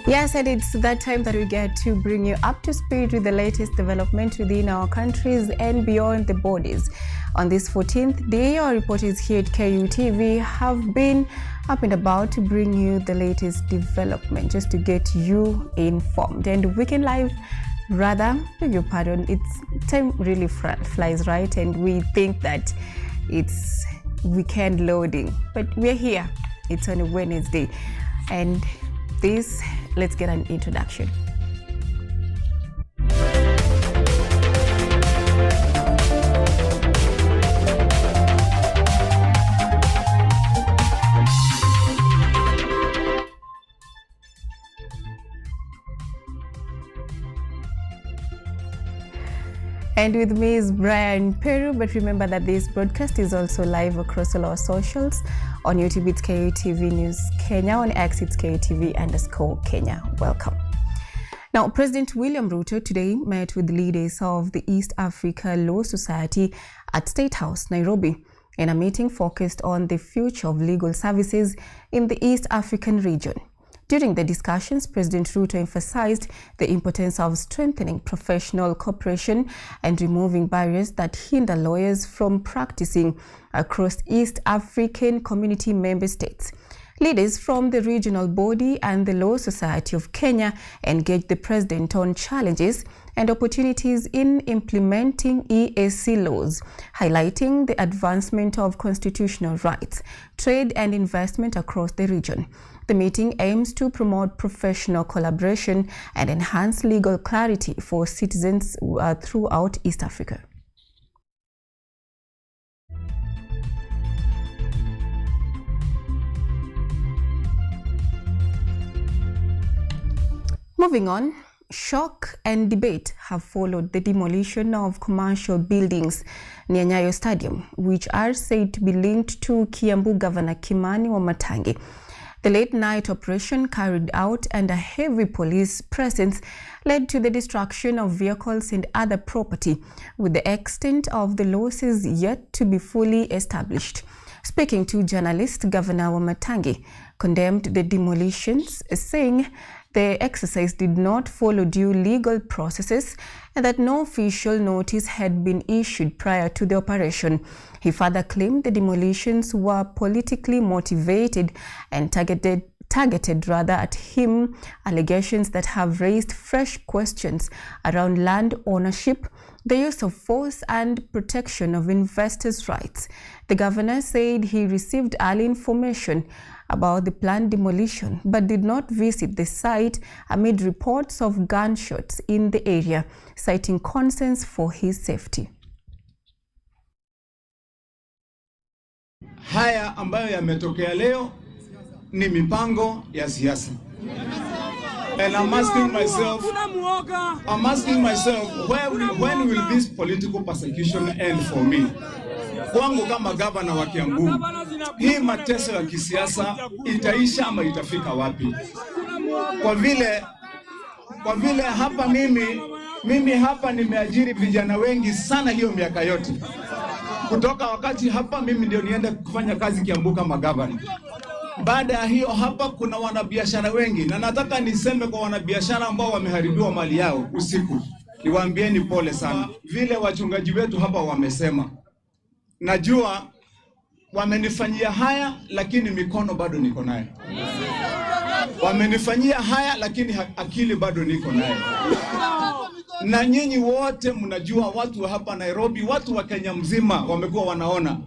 Yes, and it's that time that we get to bring you up to speed with the latest development within our countries and beyond the borders. On this 14th day, our reporters here at Kutv have been up and about to bring you the latest development, just to get you informed. And Weekend Live, rather, beg your pardon, it's time really flies, right? And we think that it's weekend loading, but we're here. It's on a Wednesday. And let's get an introduction. And with me is Brian Peru, but remember that this broadcast is also live across all our socials. On YouTube, it's Kutv News Kenya. On X, it's Kutv_Kenya. Welcome. Now, President William Ruto today met with leaders of the East Africa Law Society at State House, Nairobi, in a meeting focused on the future of legal services in the East African region. During the discussions, President Ruto emphasized the importance of strengthening professional cooperation and removing barriers that hinder lawyers from practicing across East African community member states. Leaders from the regional body and the Law Society of Kenya engaged the president on challenges and opportunities in implementing EAC laws, highlighting the advancement of constitutional rights, trade and investment across the region. The meeting aims to promote professional collaboration and enhance legal clarity for citizens throughout East Africa. Moving on, shock and debate have followed the demolition of commercial buildings near Nyayo Stadium, which are said to be linked to Kiambu Governor Kimani Wamatangi. The late-night operation carried out under heavy police presence led to the destruction of vehicles and other property, with the extent of the losses yet to be fully established. Speaking to journalists, Governor Wamatangi condemned the demolitions, saying the exercise did not follow due legal processes and that no official notice had been issued prior to the operation. He further claimed the demolitions were politically motivated and targeted at him, allegations that have raised fresh questions around land ownership, the use of force and protection of investors' rights. The governor said he received early information about the planned demolition but did not visit the site amid reports of gunshots in the area, citing concerns for his safety. Haya ambayo yametokea leo ni mipango ya siasa. And I'm asking myself, when will this political persecution end for me? Kwangu kama gavana wa Kiambu, hii mateso ya kisiasa itaisha ama itafika wapi? Kwa vile hapa mimi hapa nimeajiri vijana wengi sana hiyo miaka yote. Kutoka wakati hapa mimi ndio niende kufanya kazi Kiambu kama gavana. Baada ya hiyo hapa kuna wanabiashara wengi, na nataka niseme kwa wanabiashara ambao wameharibiwa mali yao usiku, niwaambieni pole sana. Vile wachungaji wetu hapa wamesema, najua wamenifanyia haya lakini mikono bado niko nayo. Wamenifanyia haya lakini akili bado niko nayo. Na nyinyi wote mnajua, watu wa hapa Nairobi, watu wa Kenya mzima wamekuwa wanaona.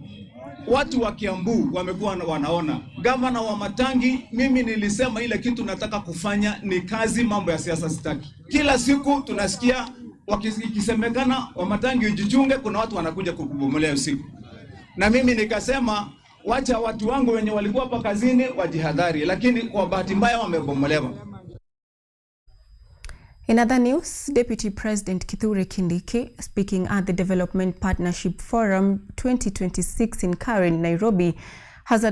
Watu wa Kiambu wamekuwa wanaona. Gavana Wamatangi, mimi nilisema ile kitu nataka kufanya ni kazi, mambo ya siasa sitaki. Kila siku tunasikia wakisemekana Wamatangi ujichunge, kuna watu wanakuja kukubomolea usiku. Na mimi nikasema wacha watu wangu wenye walikuwa hapa kazini wajihadhari, lakini kwa bahati mbaya wamebomolewa. In other news, Deputy President Kithure Kindiki, speaking at the Development Partnership Forum 2026 in Karen, Nairobi, has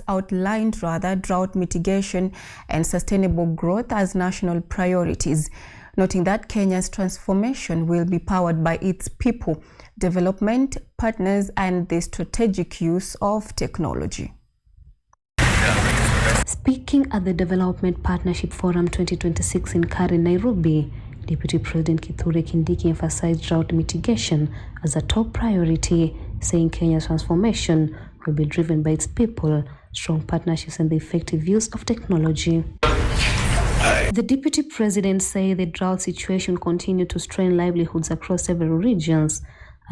outlined drought mitigation and sustainable growth as national priorities, noting that Kenya's transformation will be powered by its people, development partners, and the strategic use of technology. Speaking at the Development Partnership Forum 2026 in Karen, Nairobi, Deputy President Kithure Kindiki emphasized drought mitigation as a top priority, saying Kenya's transformation will be driven by its people, strong partnerships, and the effective use of technology. The Deputy President said the drought situation continued to strain livelihoods across several regions,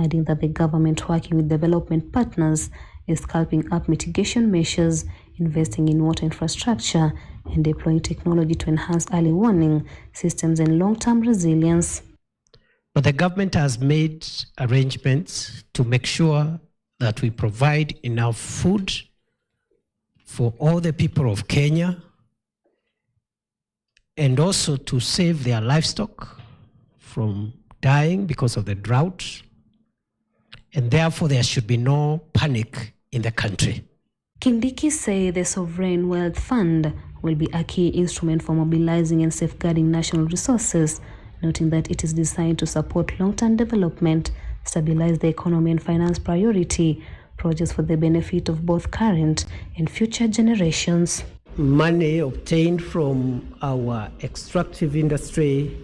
adding that the government, working with development partners, is sculpting up mitigation measures, investing in water infrastructure, and deploying technology to enhance early warning systems and long-term resilience. But the government has made arrangements to make sure that we provide enough food for all the people of Kenya, and also to save their livestock from dying because of the drought. And therefore, there should be no panic in the country. Kindiki said the Sovereign Wealth Fund will be a key instrument for mobilizing and safeguarding national resources, noting that it is designed to support long-term development, stabilize the economy and finance priority projects for the benefit of both current and future generations. Money obtained from our extractive industry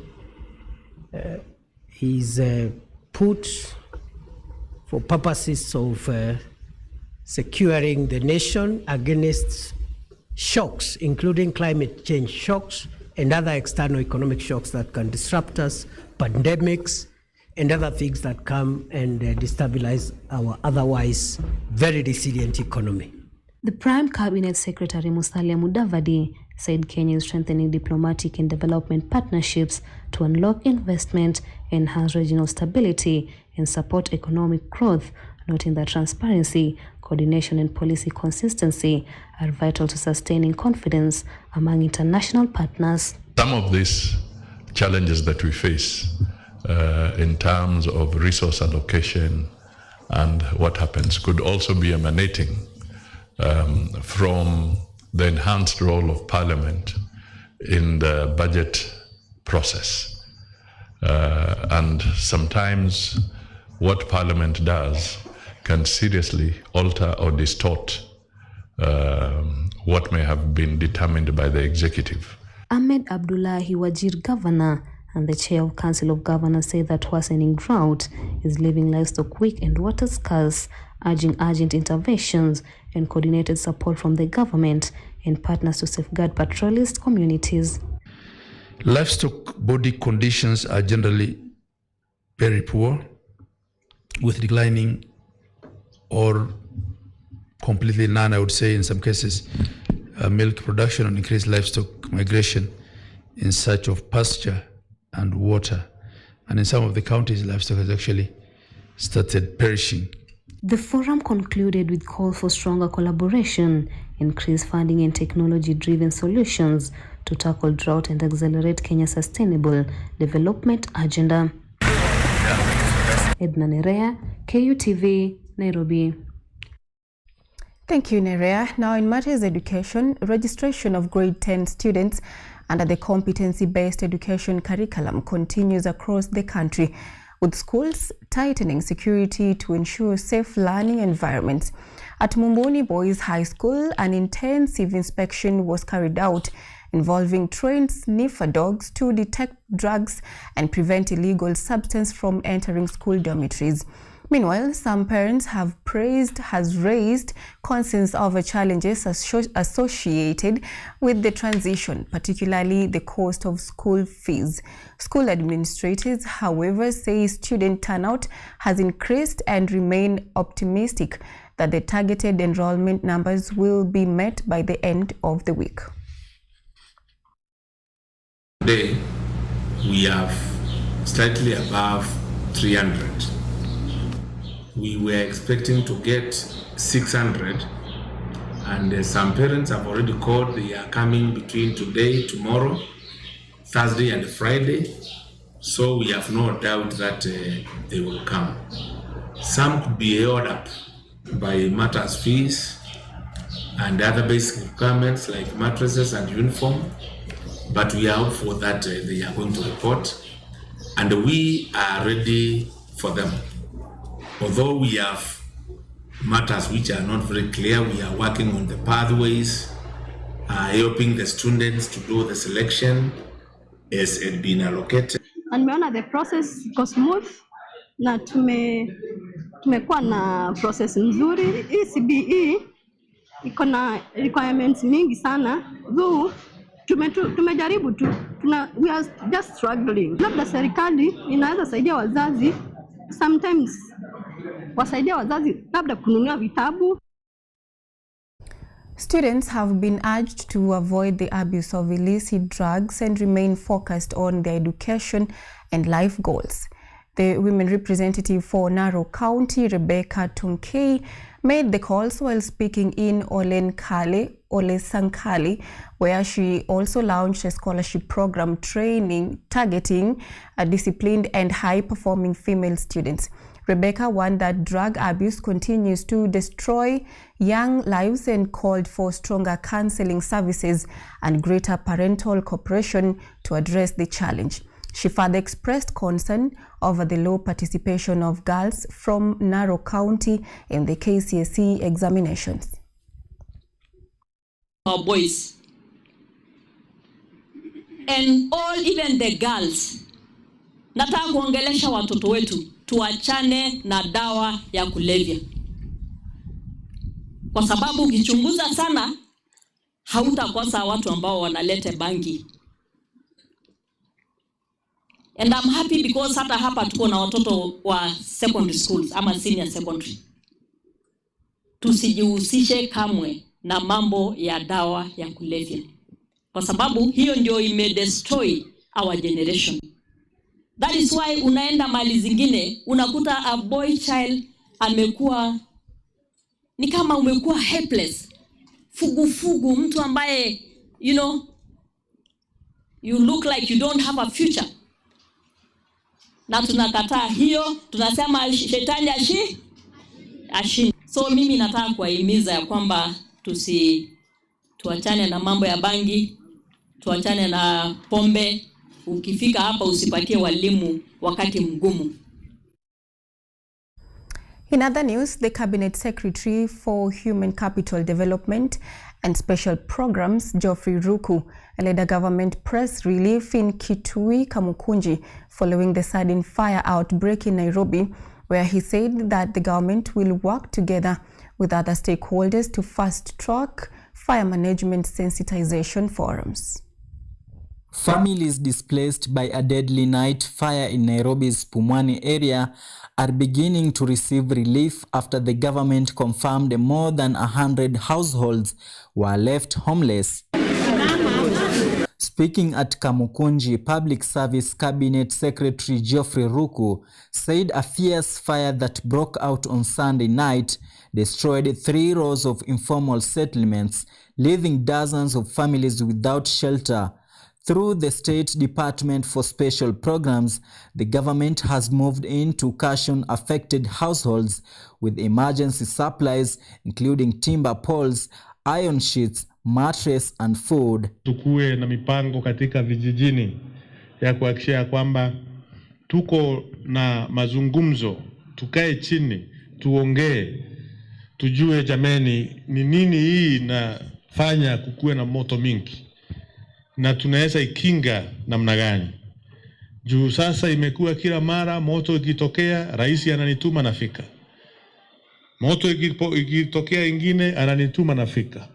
is put for purposes of securing the nation against shocks, including climate change shocks and other external economic shocks that can disrupt us, pandemics, and other things that come and destabilize our otherwise very resilient economy. The Prime Cabinet Secretary Musalia Mudavadi said Kenya is strengthening diplomatic and development partnerships to unlock investment, enhance regional stability, and support economic growth, noting that transparency, coordination, and policy consistency are vital to sustaining confidence among international partners. Some of these challenges that we face in terms of resource allocation and what happens could also be emanating from the enhanced role of Parliament in the budget process. And sometimes what Parliament does can seriously alter or distort what may have been determined by the executive. Ahmed Abdullahi, Wajir Governor and the Chair of Council of Governors, say that worsening drought is leaving livestock weak and water scarce, urging urgent interventions and coordinated support from the government and partners to safeguard pastoralist communities. Livestock body conditions are generally very poor, with declining or completely none, I would say, in some cases, milk production and increased livestock migration in search of pasture and water. And in some of the counties, livestock has actually started perishing. The forum concluded with calls for stronger collaboration, increased funding and technology-driven solutions to tackle drought and accelerate Kenya's sustainable development agenda. Edna Nerea, KUTV, Nairobi. Thank you, Nerea. Now, in matters education, registration of grade 10 students under the competency-based education curriculum continues across the country, with schools tightening security to ensure safe learning environments. At Mumbuni Boys High School, an intensive inspection was carried out involving trained sniffer dogs to detect drugs and prevent illegal substance from entering school dormitories. Meanwhile, some parents have raised concerns over challenges associated with the transition, particularly the cost of school fees. School administrators, however, say student turnout has increased and remain optimistic that the targeted enrollment numbers will be met by the end of the week. Today, we have slightly above 300. We were expecting to get 600, and some parents have already called. They are coming between today, tomorrow, Thursday and Friday, so we have no doubt that they will come. Some could be held up by matters fees and other basic requirements like mattresses and uniform, but we are hopeful that they are going to report, and we are ready for them. Although we have matters which are not very clear, we are working on the pathways helping the students to do the selection as had been allocated. And nimeona the process iko smooth na tumekuwa na process nzuri. Hii CBE iko na requirements mingi sana. Though tumejaribu tu, we are just struggling. Labda serikali inaweza saidia wazazi, sometimes wasaidia wazazi labda kununua vitabu. Students have been urged to avoid the abuse of illicit drugs and remain focused on their education and life goals. The women representative for Narok County, Rebecca Tunkei, made the calls while speaking in Ole Sankali, where she also launched a scholarship program targeting disciplined and high-performing female students. Rebecca warned that drug abuse continues to destroy young lives and called for stronger counseling services and greater parental cooperation to address the challenge. She further expressed concern over the low participation of girls from Narok County in the KCSE examinations. Our boys and all, even the girls, nataka kuongelesha watoto wetu tuachane na dawa ya kulevya, kwa sababu ukichunguza sana hautakosa watu ambao wanaleta bangi. And I'm happy because hapa tuko na watoto wa secondary schools ama senior secondary. Tusijihusishe kamwe na mambo ya dawa ya kulevya, kwa sababu hiyo ndio destroy our generation. That is why unaenda mali zingine unakuta a boy child amekuwa ni kama umekuwa helpless, fugu, mtu ambaye you look like you don't have a future. Na tunakataa hiyo, tunasema shetani ashi. So mimi nataka kuwahimiza ya kwamba tuachane na mambo ya bangi, tuachane na pombe. Ukifika hapa usipatie walimu wakati mgumu. In other news, the Cabinet Secretary for Human Capital Development and Special Programs, Geoffrey Ruku, led a government press relief in Kutv, Kamukunji, following the sudden fire outbreak in Nairobi, where he said that the government will work together with other stakeholders to fast-track fire management sensitization forums. Families displaced by a deadly night fire in Nairobi's Pumwani area are beginning to receive relief after the government confirmed more than 100 households were left homeless. Speaking at Kamukunji, Public Service Cabinet Secretary Geoffrey Ruku said a fierce fire that broke out on Sunday night destroyed 3 rows of informal settlements, leaving dozens of families without shelter. Through the State Department for Special Programs, the government has moved in to cushion affected households with emergency supplies including timber poles, iron sheets, mattress and food. Tukue na mipango katika vijijini ya kuhakikisha kwamba tuko na mazungumzo, tukae chini, tuongee, tujue jameni ni nini hii inafanya kukue na moto mingi. Na tunaweza ikinga namna gani? Juu sasa imekuwa kila mara moto ikitokea rais ananituma nafika. Moto ikitokea ingine ananituma nafika.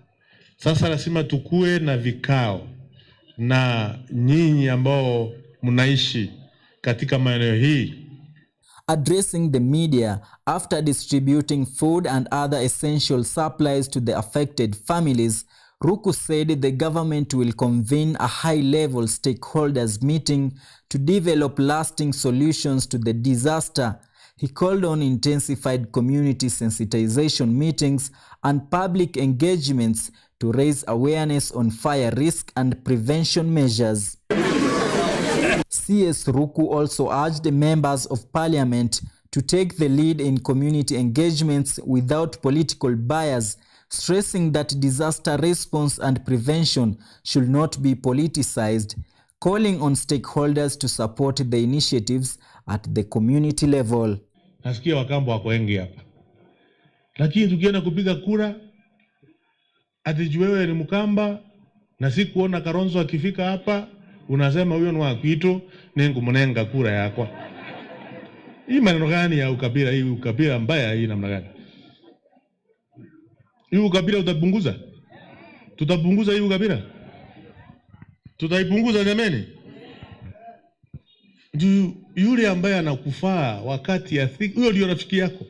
Sasa lazima tukue na vikao na nyinyi ambao mnaishi katika maeneo hii. Addressing the media after distributing food and other essential supplies to the affected families, Ruku said the government will convene a high-level stakeholders meeting to develop lasting solutions to the disaster. He called on intensified community sensitization meetings and public engagements to raise awareness on fire risk and prevention measures. CS Ruku also urged members of parliament to take the lead in community engagements without political bias, stressing that disaster response and prevention should not be politicized, calling on stakeholders to support the initiatives at the community level. Nasikia Wakamba wako wengi hapa. Lakini tukienda kupiga kura, ati wewe ni Mkamba, Na si kuona Kalonzo akifika hapa unasema huyo ni wa kwitu nengu mnenga kura yakwa. Hii maneno gani ya ukabila? Hii ukabila mbaya hii namna gani? Hii ukabila utapunguza? Tutapunguza hii ukabila? Tutaipunguza jameni? Yule ambaye anakufaa wakati ya huyo ndio rafiki yako.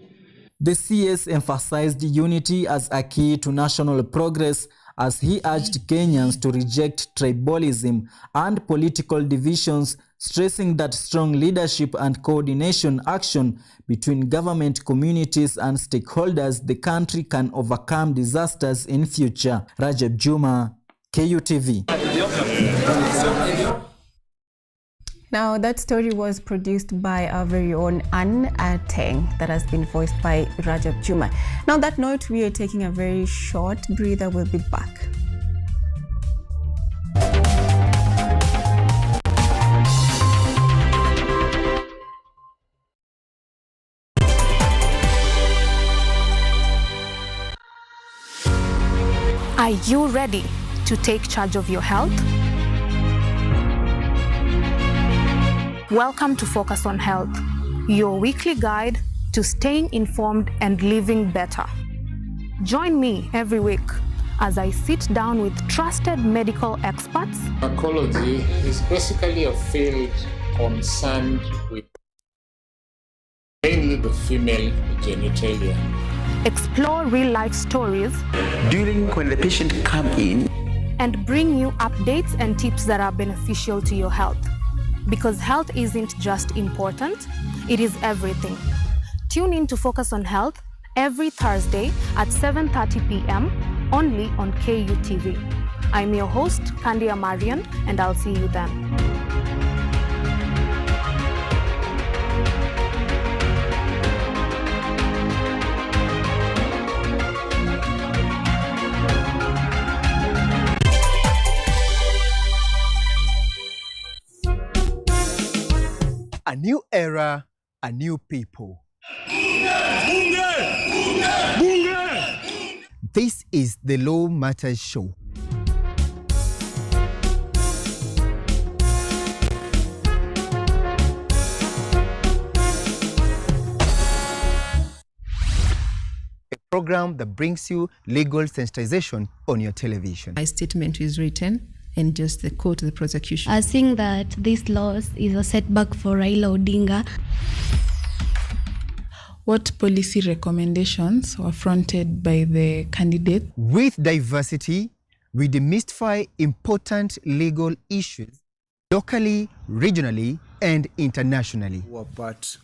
The CS emphasized unity as a key to national progress as he urged Kenyans to reject tribalism and political divisions, stressing that strong leadership and coordination action between government, communities and stakeholders the country can overcome disasters in future. Rajab Juma, KUTV. Now, that story was produced by our very own Anne Ateng that has been voiced by Rajab Juma. Now, on that note, we are taking a very short breather. We'll be back. Are you ready to take charge of your health? Welcome to Focus on Health, your weekly guide to staying informed and living better. Join me every week as I sit down with trusted medical experts. Gynecology is basically a field concerned with mainly the female genitalia. Explore real-life stories during when the patient comes in and bring you updates and tips that are beneficial to your health. Because health isn't just important, it is everything. Tune in to Focus on Health every Thursday at 7:30 p.m. only on KUTV. I'm your host, Kandia Marian, and I'll see you then. A new era, a new people. This is the Law Matters Show. A program that brings you legal sensitization on your television. My statement is written and just the quote the prosecution. I think that this loss is a setback for Raila Odinga. What policy recommendations were fronted by the candidate? With diversity, we demystify important legal issues locally, regionally, and internationally. What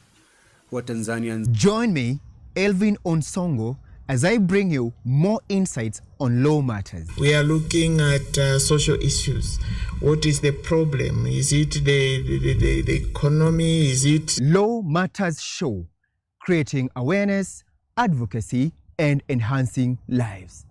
Tanzanians. Join me, Elvin Onsongo, as I bring you more insights on law matters. We are looking at social issues. What is the problem? Is it the economy? Is it... Law Matters Show, creating awareness, advocacy, and enhancing lives.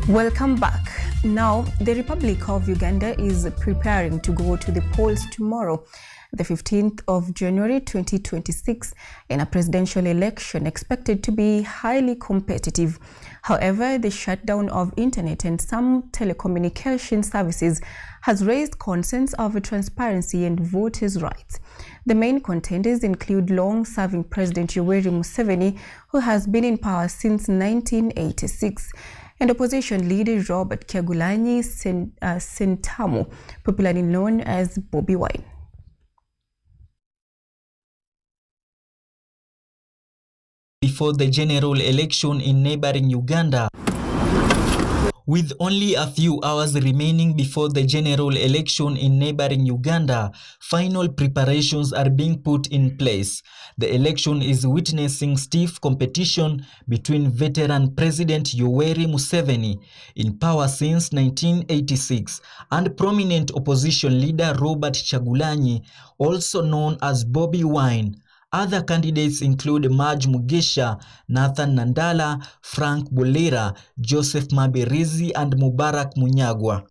Welcome back. Now, the Republic of Uganda is preparing to go to the polls tomorrow, the 15th of January 2026, in a presidential election expected to be highly competitive. However, the shutdown of internet and some telecommunication services has raised concerns over transparency and voters' rights. The main contenders include long-serving President Yoweri Museveni, who has been in power since 1986, and opposition leader Robert Kyagulanyi Ssentamu, popularly known as Bobi Wine. Before the general election in neighboring Uganda. With only a few hours remaining before the general election in neighboring Uganda, final preparations are being put in place. The election is witnessing stiff competition between veteran President Yoweri Museveni, in power since 1986, and prominent opposition leader Robert Kyagulanyi, also known as Bobi Wine, Other candidates include Maj Mugisha, Nathan Nandala, Frank Bulira, Joseph Mabirizi, and Mubarak Munyagwa.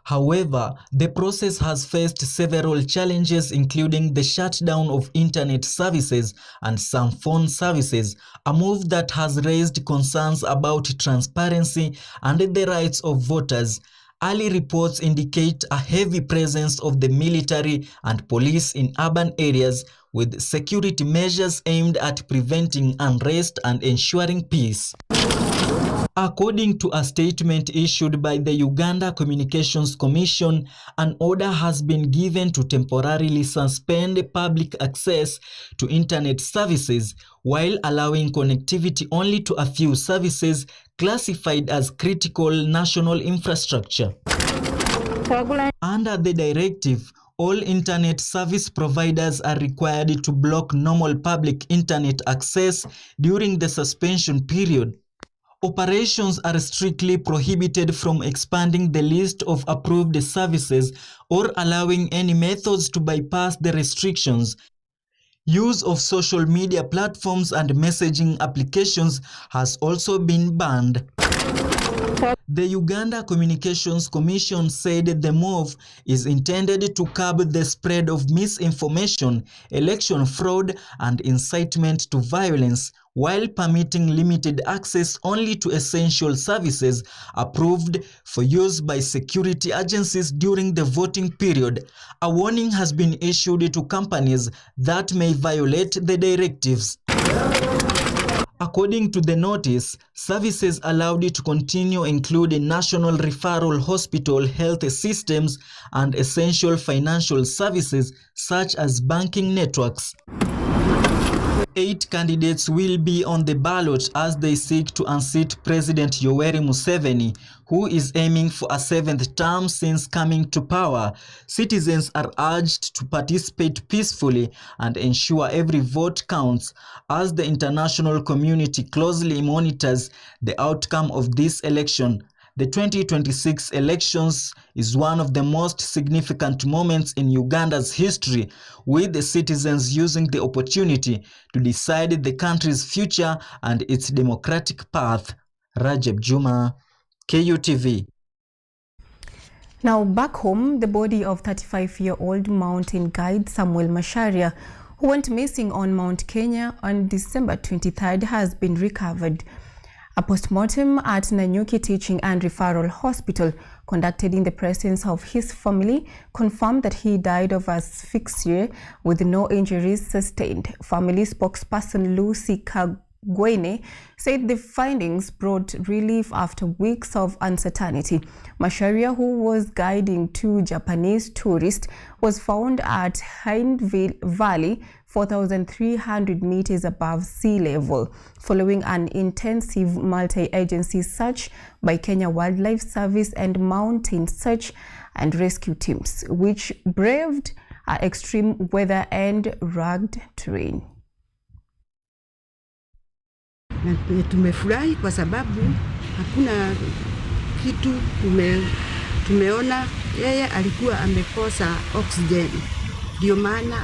However, the process has faced several challenges, including the shutdown of internet services and some phone services, a move that has raised concerns about transparency and the rights of voters. Early reports indicate a heavy presence of the military and police in urban areas, with security measures aimed at preventing unrest and ensuring peace. According to a statement issued by the Uganda Communications Commission, an order has been given to temporarily suspend public access to internet services while allowing connectivity only to a few services classified as critical national infrastructure. Under the directive, all internet service providers are required to block normal public internet access during the suspension period. Operations are strictly prohibited from expanding the list of approved services or allowing any methods to bypass the restrictions. Use of social media platforms and messaging applications has also been banned. The Uganda Communications Commission said the move is intended to curb the spread of misinformation, election fraud, and incitement to violence, while permitting limited access only to essential services approved for use by security agencies during the voting period. A warning has been issued to companies that may violate the directives. According to the notice, services allowed to continue include National Referral Hospital health systems and essential financial services such as banking networks. 8 candidates will be on the ballot as they seek to unseat President Yoweri Museveni, who is aiming for a 7th term since coming to power. Citizens are urged to participate peacefully and ensure every vote counts, as the international community closely monitors the outcome of this election. The 2026 elections is one of the most significant moments in Uganda's history, with the citizens using the opportunity to decide the country's future and its democratic path. Rajab Juma, KUTV. Now back home, the body of 35-year-old mountain guide Samuel Macharia, who went missing on Mount Kenya on December 23rd, has been recovered. A postmortem at Nanyuki Teaching and Referral Hospital, conducted in the presence of his family, confirmed that he died of asphyxia with no injuries sustained. Family spokesperson Lucy Kagwene said the findings brought relief after weeks of uncertainty. Macharia, who was guiding 2 Japanese tourists, was found at Hind Valley, 4,300 meters above sea level, following an intensive multi-agency search by Kenya Wildlife Service and mountain search and rescue teams, which braved extreme weather and rugged terrain. Na tumefurahi kwa sababu hakuna kitu tumeona. Yeye alikuwa amekosa oxygen, ndio maana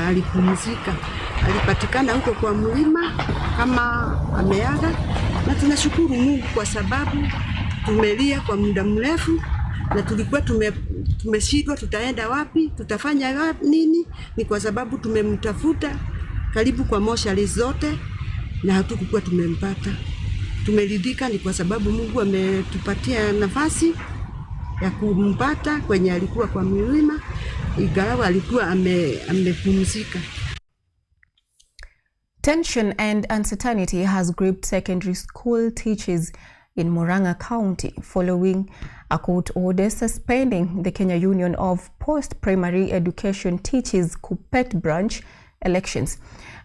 alipumzika. Alipatikana huko kwa mlima kama ameaga, na tunashukuru Mungu kwa sababu tumelia kwa muda mrefu na tulikuwa tumeshindwa tutaenda wapi, tutafanya wapi, nini. Ni kwa sababu tumemtafuta karibu kwa moshari zote na hatukuwa tumempata. Tumeridhika ni kwa sababu Mungu ametupatia nafasi ya kumpata kwenye alikuwa kwa milima, ingawa alikuwa amepumzika. Tension and uncertainty has gripped secondary school teachers in Murang'a County following a court order suspending the Kenya Union of Post-Primary Education Teachers KUPPET branch elections.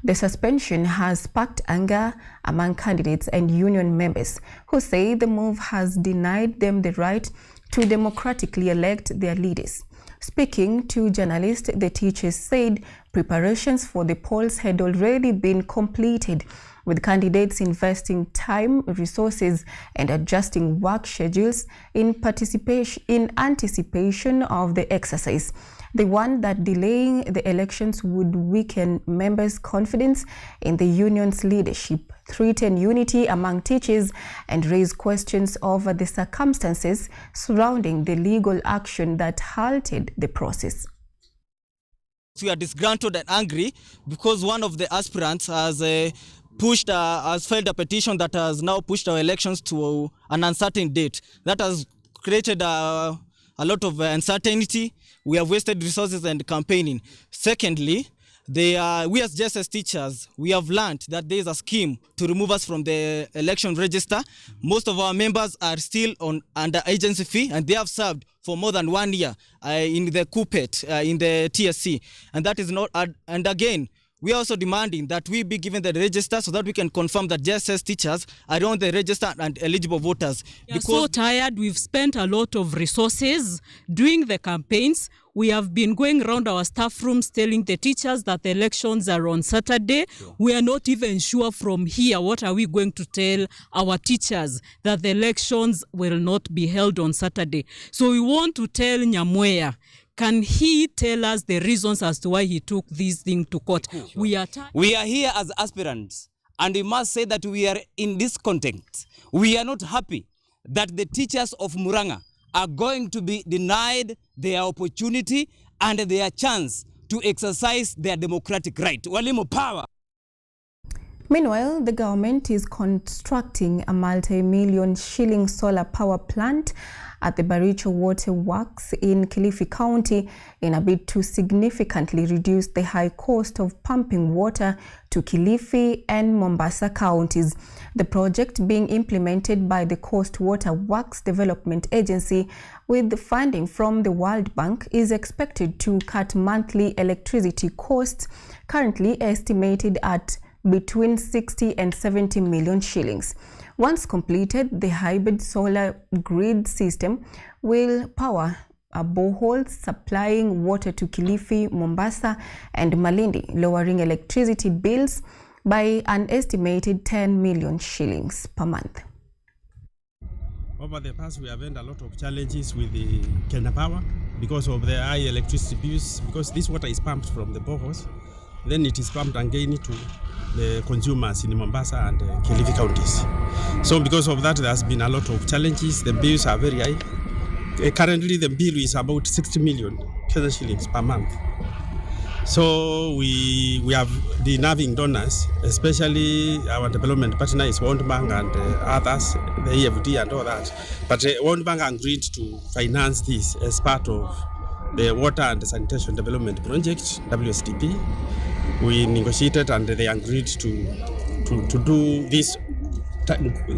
The suspension has sparked anger among candidates and union members, who say the move has denied them the right to democratically elect their leaders. Speaking to journalists, the teachers said preparations for the polls had already been completed, with candidates investing time, resources, and adjusting work schedules in anticipation of the exercise. They warned that delaying the elections would weaken members' confidence in the union's leadership, threaten unity among teachers, and raise questions over the circumstances surrounding the legal action that halted the process. We are disgruntled and angry because one of the aspirants has filed a petition that has now pushed our elections to an uncertain date. That has created a lot of uncertainty. We have wasted resources and campaigning. Secondly, we as JSS teachers, we have learned that there is a scheme to remove us from the election register. Most of our members are still under agency fee, and they have served for more than 1 year in the CUPET, in the TSC. And that is not, and again, we are also demanding that we be given the register so that we can confirm that JSS teachers are on the register and eligible voters. We are so tired. We've spent a lot of resources doing the campaigns. We have been going around our staff rooms telling the teachers that the elections are on Saturday. Sure. We are not even sure from here what are we going to tell our teachers, that the elections will not be held on Saturday. So we want to tell Nyamweya, can he tell us the reasons as to why he took this thing to court? Sure. We are here as aspirants, and we must say that we are in this context. We are not happy that the teachers of Murang'a are going to be denied their opportunity and their chance to exercise their democratic right. Walimu power. Meanwhile, the government is constructing a multi-million shilling solar power plant at the Baricho Water Works in Kilifi County in a bid to significantly reduce the high cost of pumping water to Kilifi and Mombasa counties. The project, being implemented by the Coast Water Works Development Agency with funding from the World Bank, is expected to cut monthly electricity costs, currently estimated at between 60 and 70 million shillings. Once completed, the hybrid solar grid system will power boreholes supplying water to Kilifi, Mombasa, and Malindi, lowering electricity bills by an estimated 10 million shillings per month. Over the past, we have had a lot of challenges with the Kenya Power because of the high electricity bills, because this water is pumped from the boreholes, then it is pumped again to the consumers in Mombasa and Kilifi counties. So because of that, there has been a lot of challenges. The bills are very high. Currently, the bill is about 60 million shillings per month. So we have been having donors, especially our development partner is World Bank and others, the EFD and all that. But World Bank agreed to finance this as part of the Water and Sanitation Development Project, WSDP. We negotiated and they agreed to do this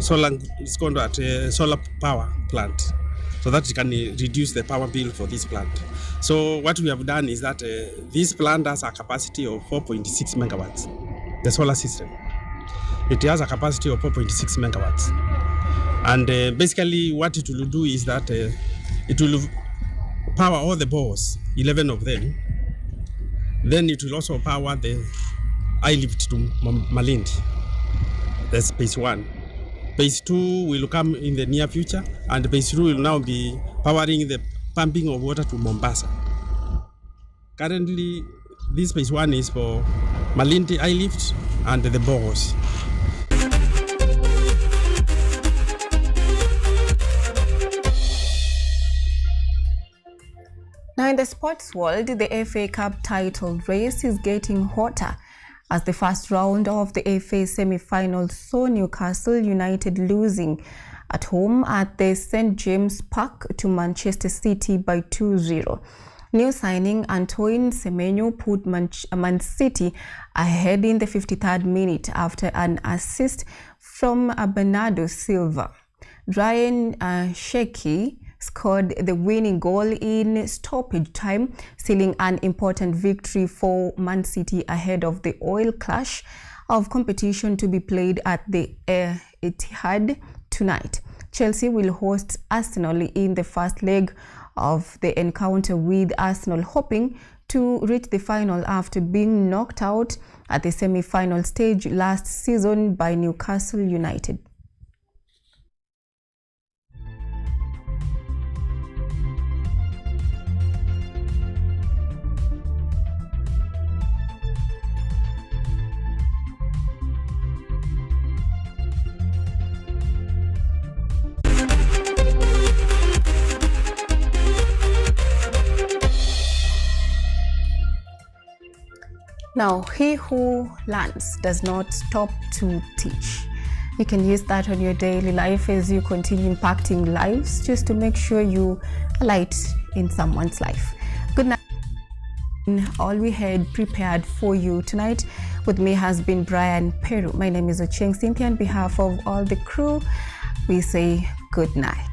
solar power plant, so that it can reduce the power bill for this plant. So what we have done is that this plant has a capacity of 4.6 megawatts, the solar system. It has a capacity of 4.6 megawatts. And basically what it will do is that it will power all the bores, 11 of them. Then it will also power the I-lift to Malindi. That's phase 1. Phase 2 will come in the near future, and phase 2 will now be powering the pumping of water to Mombasa. Currently, this phase 1 is for Malindi I-lift and the bores. Now, in the sports world, the FA Cup title race is getting hotter as the first round of the FA semi-final saw Newcastle United losing at home at the St James Park to Manchester City by 2-0. New signing Antoine Semenyo put Man City ahead in the 53rd minute after an assist from Bernardo Silva. Ryan Sheki scored the winning goal in stoppage time, sealing an important victory for Man City ahead of the oil clash of competition to be played at the Etihad tonight. Chelsea will host Arsenal in the first leg of the encounter, with Arsenal hoping to reach the final after being knocked out at the semi-final stage last season by Newcastle United. Now, he who learns does not stop to teach. You can use that on your daily life as you continue impacting lives, just to make sure you are light in someone's life. Good night. All we had prepared for you tonight. With me has been Brian Peru. My name is Ochieng. Cynthia, on behalf of all the crew, we say good night.